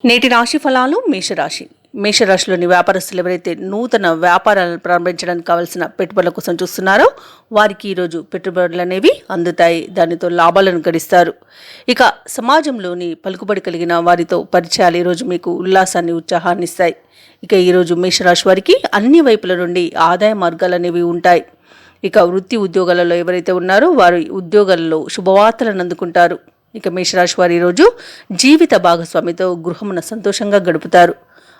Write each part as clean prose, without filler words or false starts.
నేటి రాశి ఫలాలు మేషరాశి. మేషరాశిలోని వ్యాపారస్తులు ఎవరైతే నూతన వ్యాపారాలను ప్రారంభించడానికి కావాల్సిన పెట్టుబడుల కోసం చూస్తున్నారో వారికి ఈరోజు పెట్టుబడులు అనేవి అందుతాయి. దానితో లాభాలను గడిస్తారు. ఇక సమాజంలోని పలుకుబడి కలిగిన వారితో పరిచయాలు ఈరోజు మీకు ఉల్లాసాన్ని, ఉత్సాహాన్ని ఇస్తాయి. ఇక ఈరోజు మేషరాశి వారికి అన్ని వైపుల నుండి ఆదాయ మార్గాలు అనేవి ఉంటాయి. ఇక వృత్తి ఉద్యోగాలలో ఎవరైతే ఉన్నారో వారు ఉద్యోగాలలో శుభవార్తలను అందుకుంటారు. ఇక మేషరాశి వారు ఈరోజు జీవిత భాగస్వామితో గృహమున సంతోషంగా గడుపుతారు.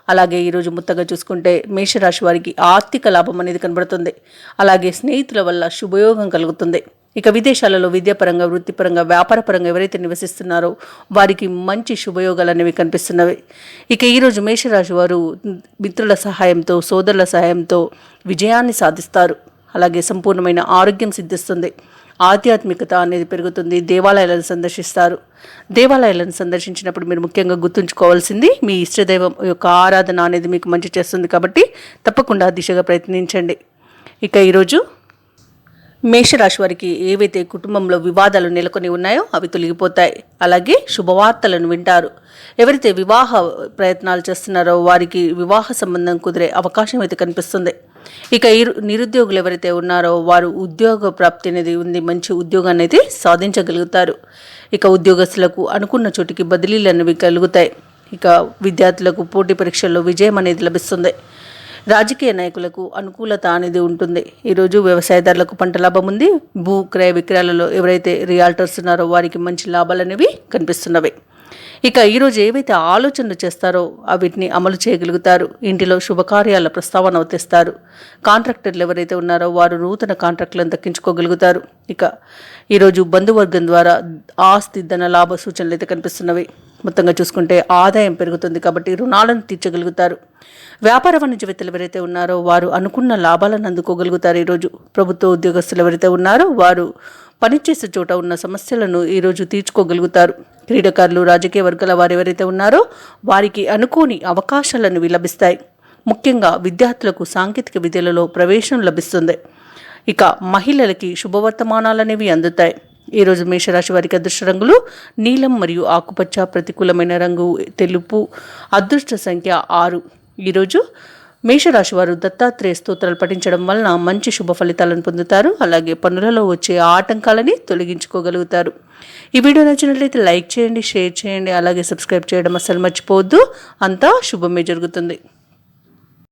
అలాగే ఈరోజు మొత్తంగా చూసుకుంటే మేషరాశి వారికి ఆర్థిక లాభం అనేది కనబడుతుంది. అలాగే స్నేహితుల వల్ల శుభయోగం కలుగుతుంది. ఇక విదేశాలలో విద్యాపరంగా, వృత్తిపరంగా, వ్యాపారపరంగా ఎవరైతే నివసిస్తున్నారో వారికి మంచి శుభయోగాలు అనేవి కనిపిస్తున్నవి. ఇక ఈరోజు మేషరాశి వారు మిత్రుల సహాయంతో, సోదరుల సహాయంతో విజయాన్ని సాధిస్తారు. అలాగే సంపూర్ణమైన ఆరోగ్యం సిద్ధిస్తుంది. ఆధ్యాత్మికత అనేది పెరుగుతుంది. దేవాలయాలను సందర్శిస్తారు. దేవాలయాలను సందర్శించినప్పుడు మీరు ముఖ్యంగా గుర్తుంచుకోవాల్సింది మీ ఇష్టదైవం యొక్క ఆరాధన అనేది మీకు మంచి చేస్తుంది. కాబట్టి తప్పకుండా దిశగా ప్రయత్నించండి. ఇక ఈరోజు మేషరాశి వారికి ఏవైతే కుటుంబంలో వివాదాలు నెలకొని ఉన్నాయో అవి తొలగిపోతాయి. అలాగే శుభవార్తలను వింటారు. ఎవరైతే వివాహ ప్రయత్నాలు చేస్తున్నారో వారికి వివాహ సంబంధం కుదిరే అవకాశం అయితే కనిపిస్తుంది. ఇక నిరుద్యోగులు ఎవరైతే ఉన్నారో వారు ఉద్యోగ ప్రాప్తి అనేది ఉంది. మంచి ఉద్యోగాన్ని అయితే సాధించగలుగుతారు. ఇక ఉద్యోగస్తులకు అనుకున్న చోటికి బదిలీలు అనేవి కలుగుతాయి. ఇక విద్యార్థులకు పోటీ పరీక్షల్లో విజయం అనేది లభిస్తుంది. రాజకీయ నాయకులకు అనుకూలత అనేది ఉంటుంది. ఈరోజు వ్యవసాయదారులకు పంట లాభం ఉంది. భూ క్రయ విక్రయాలలో ఎవరైతే రియాల్టర్స్ ఉన్నారో వారికి మంచి లాభాలు అనేవి కనిపిస్తున్నవి. ఇక ఈరోజు ఏవైతే ఆలోచనలు చేస్తారో వీటిని అమలు చేయగలుగుతారు. ఇంటిలో శుభకార్యాల ప్రస్తావన తెస్తారు. కాంట్రాక్టర్లు ఎవరైతే ఉన్నారో వారు నూతన కాంట్రాక్టులను దక్కించుకోగలుగుతారు. ఇక ఈరోజు బంధువర్గం ద్వారా ఆస్తి, ధన లాభ సూచనలు అయితే కనిపిస్తున్నవి. మొత్తంగా చూసుకుంటే ఆదాయం పెరుగుతుంది. కాబట్టి రుణాలను తీర్చగలుగుతారు. వ్యాపార వాణిజ్యవేత్తలు ఎవరైతే ఉన్నారో వారు అనుకున్న లాభాలను అందుకోగలుగుతారు. ఈరోజు ప్రభుత్వ ఉద్యోగస్తులు ఎవరైతే ఉన్నారో వారు పనిచేసే చోట ఉన్న సమస్యలను ఈరోజు తీర్చుకోగలుగుతారు. క్రీడాకారులు, రాజకీయ వర్గాల వారు ఎవరైతే ఉన్నారో వారికి అనుకోని అవకాశాలను లభిస్తాయి. ముఖ్యంగా విద్యార్థులకు సాంకేతిక విద్యలలో ప్రవేశం లభిస్తుంది. ఇక మహిళలకి శుభవర్తమానాలు అనేవి అందుతాయి. ఈరోజు మేషరాశి వారికి అదృష్ట రంగులు నీలం మరియు ఆకుపచ్చ. ప్రతికూలమైన రంగు తెలుపు. అదృష్ట సంఖ్య 6. ఈరోజు మేషరాశి వారు దత్తాత్రేయ స్తోత్రాలు పఠించడం వలన మంచి శుభ ఫలితాలను పొందుతారు. అలాగే పనులలో వచ్చే ఆటంకాలని తొలగించుకోగలుగుతారు. ఈ వీడియో నచ్చినట్లయితే లైక్ చేయండి, షేర్ చేయండి, అలాగే సబ్స్క్రైబ్ చేయడం అస్సలు మర్చిపోవద్దు. అంతా శుభమే జరుగుతుంది.